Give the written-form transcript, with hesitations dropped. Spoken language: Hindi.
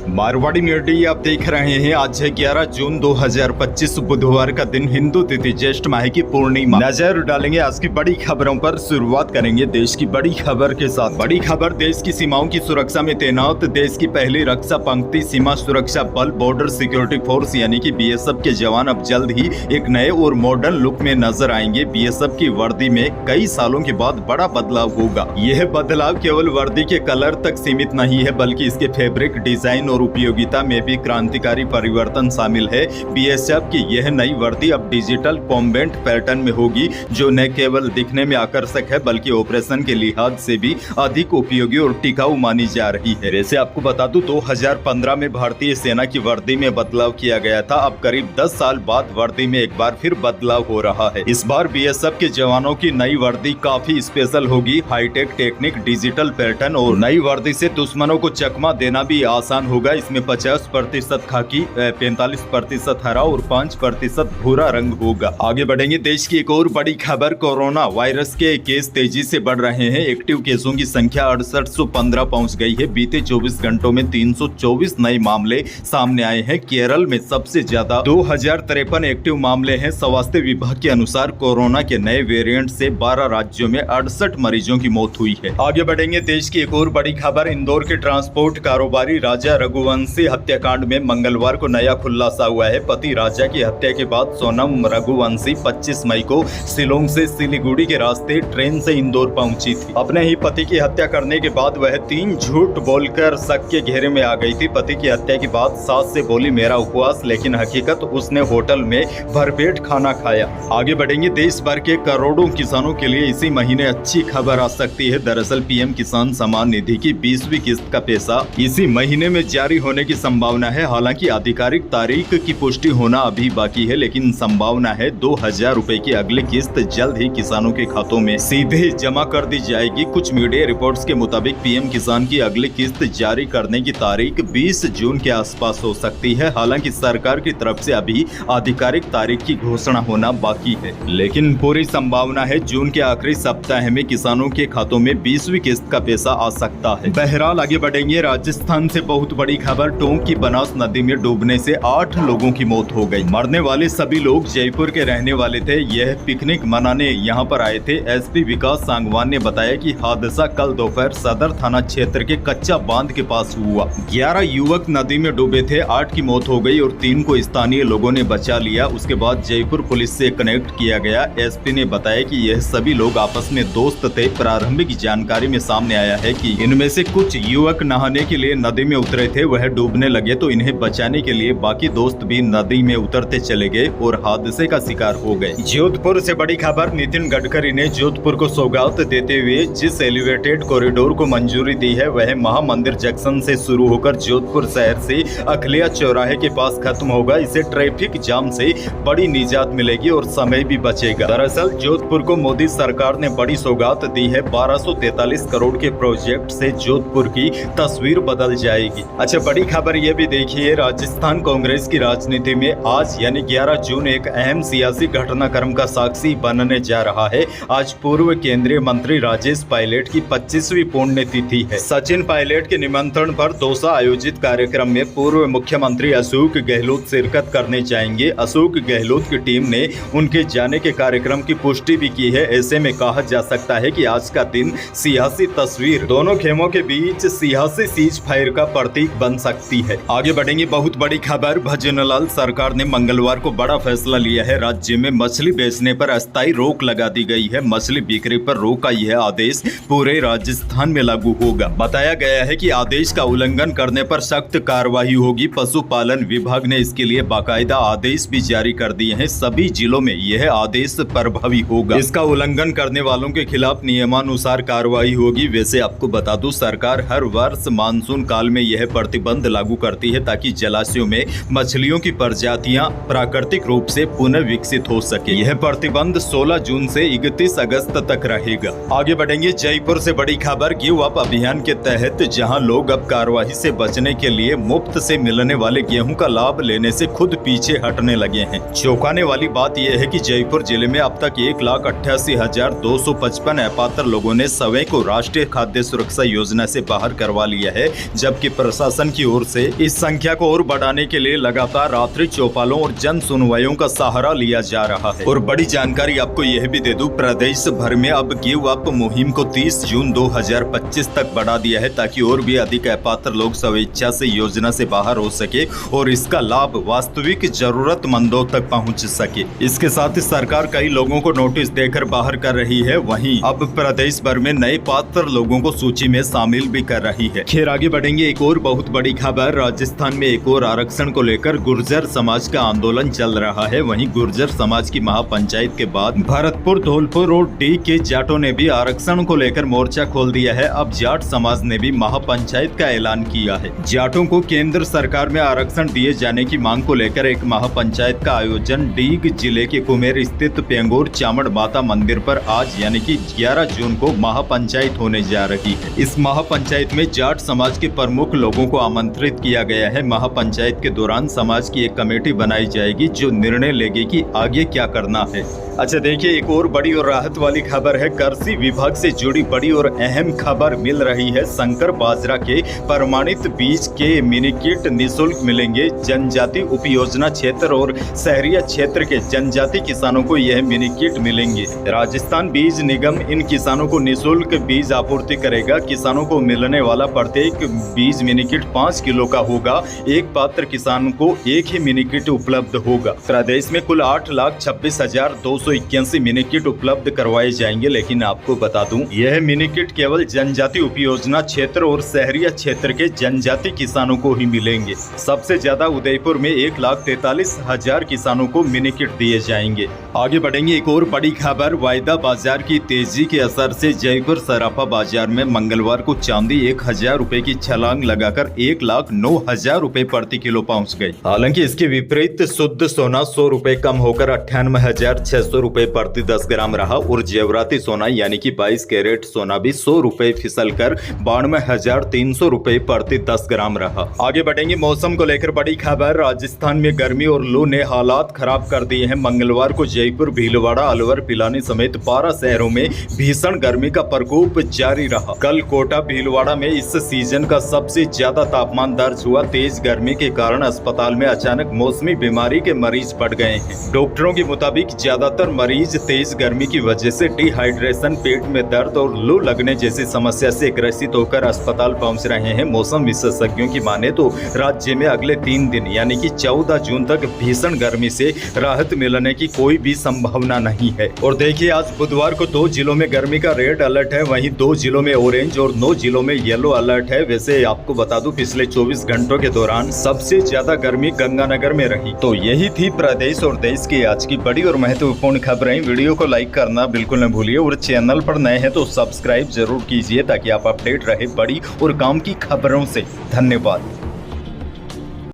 मारवाड़ी मीडिया आप देख रहे हैं। आज है 11 जून 2025 बुधवार का दिन, हिंदू तिथि ज्येष्ठ माह की पूर्णिमा। नजर डालेंगे आज की बड़ी खबरों पर। शुरुआत करेंगे देश की बड़ी खबर के साथ। बड़ी खबर, देश की सीमाओं की सुरक्षा में तैनात देश की पहली रक्षा पंक्ति सीमा सुरक्षा बल बॉर्डर सिक्योरिटी फोर्स यानी कि बीएसएफ के जवान अब जल्द ही एक नए और मॉडर्न लुक में नजर आएंगे। बीएसएफ की वर्दी में कई सालों के बाद बड़ा बदलाव होगा। यह बदलाव केवल वर्दी के कलर तक सीमित नहीं है, बल्कि इसके फैब्रिक, डिजाइन और उपयोगिता में भी क्रांतिकारी परिवर्तन शामिल है। बीएसएफ की यह नई वर्दी अब डिजिटल कॉम्बैट पैटर्न में होगी, जो न केवल दिखने में आकर्षक है बल्कि ऑपरेशन के लिहाज से भी अधिक उपयोगी और टिकाऊ मानी जा रही है। वैसे आपको बता दूं, 2015 में भारतीय सेना की वर्दी में बदलाव किया गया था। अब करीब 10 साल बाद वर्दी में एक बार फिर बदलाव हो रहा है। इस बार बीएसएफ के जवानों की नई वर्दी काफी स्पेशल होगी। हाईटेक टेक्निक, डिजिटल पैटर्न और नई वर्दी से दुश्मनों को चकमा देना भी आसान होगा। इसमें 50% खाकी, 45% हरा और 5% भूरा रंग होगा। आगे बढ़ेंगे, देश की एक और बड़ी खबर। कोरोना वायरस के केस तेजी से बढ़ रहे हैं। एक्टिव केसों की संख्या 6815 पहुंच गई है। बीते 24 घंटों में 324 नए मामले सामने आए हैं। केरल में सबसे ज्यादा 2053 एक्टिव मामले हैं। स्वास्थ्य विभाग के अनुसार कोरोना के नए वेरिएंट से 12 राज्यों में 68 मरीजों की मौत हुई है। आगे बढ़ेंगे, देश की एक और बड़ी खबर। इंदौर के ट्रांसपोर्ट कारोबारी राजा रघुवंशी हत्याकांड में मंगलवार को नया खुलासा हुआ है। पति राजा की हत्या के बाद सोनम रघुवंशी 25 मई को शिलोंग से सिलीगुड़ी के रास्ते ट्रेन से इंदौर पहुंची थी। अपने ही पति की हत्या करने के बाद वह 3 झूठ बोलकर शक के घेरे में आ गई थी। पति की हत्या के बाद सास से बोली मेरा उपवास, लेकिन हकीकत उसने होटल में भरपेट खाना खाया। आगे बढ़ेंगे, देश भर के करोड़ों किसानों के लिए इसी महीने अच्छी खबर आ सकती है। दरअसल पीएम किसान सम्मान निधि की 20वीं किस्त का पैसा इसी महीने में जारी होने की संभावना है। हालांकि आधिकारिक तारीख की पुष्टि होना अभी बाकी है, लेकिन संभावना है 2000 रुपए की अगली किस्त जल्द ही किसानों के खातों में सीधे जमा कर दी जाएगी। कुछ मीडिया रिपोर्ट्स के मुताबिक पीएम किसान की अगली किस्त जारी करने की तारीख 20 जून के आसपास हो सकती है। हालांकि सरकार की तरफ से अभी आधिकारिक तारीख की घोषणा होना बाकी है, लेकिन पूरी संभावना है जून के आखिरी सप्ताह में किसानों के खातों में 20वीं किस्त का पैसा आ सकता है। बहरहाल आगे बढ़ेंगे, राजस्थान से बहुत बड़ी खबर। टोंक की बनास नदी में डूबने से 8 लोगों की मौत हो गई। मरने वाले सभी लोग जयपुर के रहने वाले थे। यह पिकनिक मनाने यहाँ पर आए थे। एसपी विकास सांगवान ने बताया कि हादसा कल दोपहर सदर थाना क्षेत्र के कच्चा बांध के पास हुआ। 11 युवक नदी में डूबे थे। 8 की मौत हो गई और 3 को स्थानीय लोगों ने बचा लिया। उसके बाद जयपुर पुलिस से कनेक्ट किया गया। एसपी ने बताया कि यह सभी लोग आपस में दोस्त थे। प्रारंभिक जानकारी में सामने आया है कि इनमें से कुछ युवक नहाने के लिए नदी में उतरे थे। वह डूबने लगे तो इन्हें बचाने के लिए बाकी दोस्त भी नदी में उतरते चले गए और हादसे का शिकार हो गए। जोधपुर से बड़ी खबर। नितिन गडकरी ने जोधपुर को सौगात देते हुए जिस एलिवेटेड कॉरिडोर को मंजूरी दी है, वह महामंदिर जंक्शन से शुरू होकर जोधपुर शहर से अखलिया चौराहे के पास खत्म होगा। इसे ट्रैफिक जाम से बड़ी निजात मिलेगी और समय भी बचेगा। दरअसल जोधपुर को मोदी सरकार ने बड़ी सौगात दी है। 1243 करोड़ के प्रोजेक्ट से जोधपुर की तस्वीर बदल जाएगी। अच्छा, बड़ी खबर यह भी देखिए, राजस्थान कांग्रेस की राजनीति में आज यानी 11 जून एक अहम सियासी घटनाक्रम का साक्षी बनने जा रहा है। आज पूर्व केंद्रीय मंत्री राजेश पायलट की 25वीं पुण्यतिथि है। सचिन पायलट के निमंत्रण पर दौसा आयोजित कार्यक्रम में पूर्व मुख्यमंत्री अशोक गहलोत शिरकत करने जाएंगे। अशोक गहलोत की टीम ने उनके जाने के कार्यक्रम की पुष्टि भी की है। ऐसे में कहा जा सकता है कि आज का दिन सियासी तस्वीर दोनों खेमों के बीच सियासी सीज फायर का प्रतीक बन सकती है। आगे बढ़ेंगे, बहुत बड़ी खबर। भजनलाल सरकार ने मंगलवार को बड़ा फैसला लिया है। राज्य में मछली बेचने पर अस्थायी रोक लगा दी गई है। मछली बिक्री पर रोक का यह आदेश पूरे राजस्थान में लागू होगा। बताया गया है कि आदेश का उल्लंघन करने पर सख्त कार्रवाई होगी। पशुपालन विभाग ने इसके लिए बाकायदा आदेश भी जारी कर दिए हैं। सभी जिलों में यह आदेश प्रभावी होगा। इसका उल्लंघन करने वालों के खिलाफ नियमानुसार कार्रवाई होगी। वैसे आपको बता दूं, सरकार हर वर्ष मानसून काल में यह प्रतिबंध लागू करती है ताकि जलाशयों में मछलियों की प्रजातियां प्राकृतिक रूप से पुनः विकसित हो सके। यह प्रतिबंध 16 जून से 31 अगस्त तक रहेगा। आगे बढ़ेंगे, जयपुर से बड़ी खबर। गिव अप अभियान के तहत जहां लोग अब कार्रवाई से बचने के लिए मुफ्त से मिलने वाले गेहूं का लाभ लेने से खुद पीछे हटने लगे हैं। चौंकाने वाली बात यह है कि जयपुर जिले में अब तक 1,88,255 अपात्र लोगों ने सवै को राष्ट्रीय खाद्य सुरक्षा योजना से बाहर करवा लिया है, जबकि प्रशासन प्रशासन की ओर से इस संख्या को और बढ़ाने के लिए लगातार रात्रि चौपालों और जन सुनवाइयों का सहारा लिया जा रहा है। और बड़ी जानकारी आपको यह भी दे दूं, प्रदेश भर में अब गिव अप मुहिम को 30 जून 2025 तक बढ़ा दिया है ताकि और भी अधिक अपात्र लोग स्वेच्छा से योजना से बाहर हो सके और इसका लाभ वास्तविक जरूरतमंदों तक पहुंच सके। इसके साथ ही सरकार कई लोगों को नोटिस देकर बाहर कर रही है, वहीं अब प्रदेश भर में नए पात्र लोगों को सूची में शामिल भी कर रही है। खैर आगे बढ़ेंगे, एक और बहुत बड़ी खबर, राजस्थान में एक और आरक्षण को लेकर गुर्जर समाज का आंदोलन चल रहा है। वहीं गुर्जर समाज की महापंचायत के बाद भरतपुर, धौलपुर और डी के जाटों ने भी आरक्षण को लेकर मोर्चा खोल दिया है। अब जाट समाज ने भी महापंचायत का ऐलान किया है। जाटों को केंद्र सरकार में आरक्षण दिए जाने की मांग को लेकर एक महापंचायत का आयोजन डीग जिले के कुमेर स्थित पेंगोर चामड़ माता मंदिर पर आज यानी कि 11 जून को महापंचायत होने जा रही है। इस महापंचायत में जाट समाज के प्रमुख लोगों को आमंत्रित किया गया है। महापंचायत के दौरान समाज की एक कमेटी बनाई जाएगी जो निर्णय लेगी कि आगे क्या करना है। अच्छा देखिए, एक और बड़ी और राहत वाली खबर है। कृषि विभाग से जुड़ी बड़ी और अहम खबर मिल रही है। संकर बाजरा के प्रमाणित बीज के मिनी किट निःशुल्क मिलेंगे। जनजाति उपयोजना क्षेत्र और शहरी क्षेत्र के जनजाति किसानों को यह मिनी किट मिलेंगे। राजस्थान बीज निगम इन किसानों को निःशुल्क बीज आपूर्ति करेगा। किसानों को मिलने वाला प्रत्येक बीज मिनी किट 5 किलो का होगा। एक पात्र किसान को एक ही मिनी किट उपलब्ध होगा। प्रदेश में कुल 8,26,281 मिनी किट उपलब्ध करवाए जाएंगे, लेकिन आपको बता दूं यह मिनी किट केवल जनजाति उपयोजना क्षेत्र और शहरी क्षेत्र के जनजाति किसानों को ही मिलेंगे। सबसे ज्यादा उदयपुर में 1,43,000 किसानों को मिनी किट दिए जाएंगे। आगे बढ़ेंगे, एक और बड़ी खबर, वायदा बाजार की तेजी के असर से जयपुर सराफा बाजार में मंगलवार को चांदी 1,000 रुपए की छलांग लगाकर 1,09,000 रुपए प्रति किलो पहुंच गई। हालांकि इसके विपरीत शुद्ध सोना 100 रुपए कम होकर 98,600 रुपए प्रति 10 ग्राम रहा और जेवराती सोना यानी कि 22 कैरेट सोना भी 100 रुपए फिसल कर 92,300 रुपए प्रति 10 ग्राम रहा। आगे बढ़ेंगे, मौसम को लेकर बड़ी खबर, राजस्थान में गर्मी और लू ने हालात खराब कर दिए हैं। मंगलवार को जयपुर, भीलवाड़ा, अलवर, पिलानी समेत 12 शहरों में भीषण गर्मी का प्रकोप जारी रहा। कल कोटा, भीलवाड़ा में इस सीजन का सबसे ज्यादा तापमान दर्ज हुआ। तेज गर्मी के कारण अस्पताल में अचानक मौसमी बीमारी के मरीज बढ़ गए हैं। डॉक्टरों के मुताबिक ज्यादातर मरीज तेज गर्मी की वजह से डिहाइड्रेशन, पेट में दर्द और लू लगने जैसी समस्या से ग्रसित होकर अस्पताल पहुंच रहे हैं। मौसम विशेषज्ञों की माने तो राज्य में अगले 3 दिन यानी कि 14 जून तक भीषण गर्मी से राहत मिलने की कोई भी संभावना नहीं है। और देखिए, आज बुधवार को 2 जिलों में गर्मी का रेड अलर्ट है, वहीं 2 जिलों में ऑरेंज और 9 जिलों में येलो अलर्ट है। वैसे आपको बता दूं, पिछले 24 घंटों के दौरान सबसे ज्यादा गर्मी गंगानगर में रही। तो यही थी प्रदेश और देश की आज की बड़ी और महत्वपूर्ण खबरें। वीडियो को लाइक करना बिल्कुल न भूलिए और चैनल पर नए हैं तो सब्सक्राइब जरूर कीजिए ताकि आप अपडेट रहे बड़ी और काम की खबरों से। धन्यवाद।